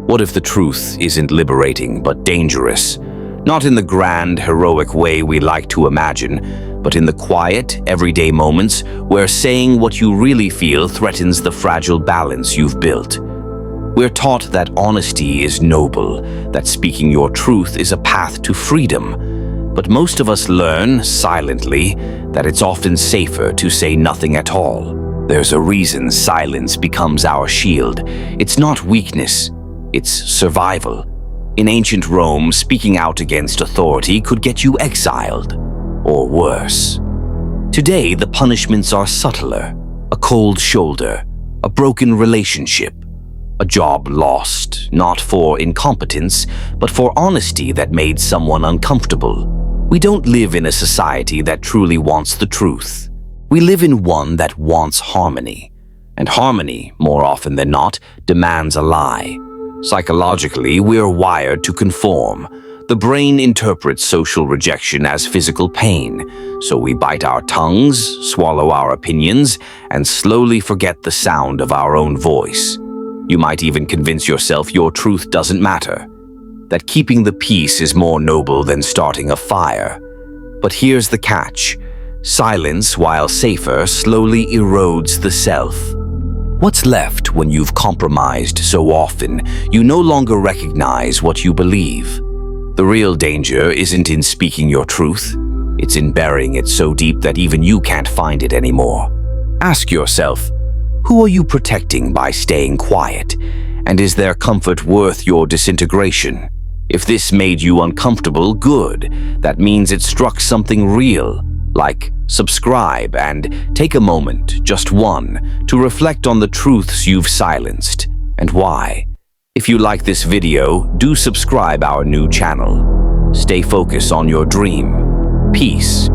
What if the truth isn't liberating but dangerous? Not in the grand, heroic way we like to imagine, but in the quiet, everyday moments where saying what you really feel threatens the fragile balance you've built. We're taught that honesty is noble, that speaking your truth is a path to freedom. But most of us learn, silently, that it's often safer to say nothing at all. There's a reason silence becomes our shield. It's not weakness, it's survival. In ancient Rome, speaking out against authority could get you exiled, or worse. Today, the punishments are subtler: a cold shoulder, a broken relationship, a job lost, not for incompetence, but for honesty that made someone uncomfortable. We don't live in a society that truly wants the truth. We live in one that wants harmony. And harmony, more often than not, demands a lie. Psychologically, we're wired to conform. The brain interprets social rejection as physical pain, so we bite our tongues, swallow our opinions, and slowly forget the sound of our own voice. You might even convince yourself your truth doesn't matter, that keeping the peace is more noble than starting a fire. But here's the catch. Silence, while safer, slowly erodes the self. What's left when you've compromised so often you no longer recognize what you believe? The real danger isn't in speaking your truth. It's in burying it so deep that even you can't find it anymore. Ask yourself, who are you protecting by staying quiet? And is their comfort worth your disintegration? If this made you uncomfortable, good. That means it struck something real. Like, subscribe and take a moment, just one, to reflect on the truths you've silenced and why. If you like this video, do subscribe our new channel. Stay focused on your dream. Peace.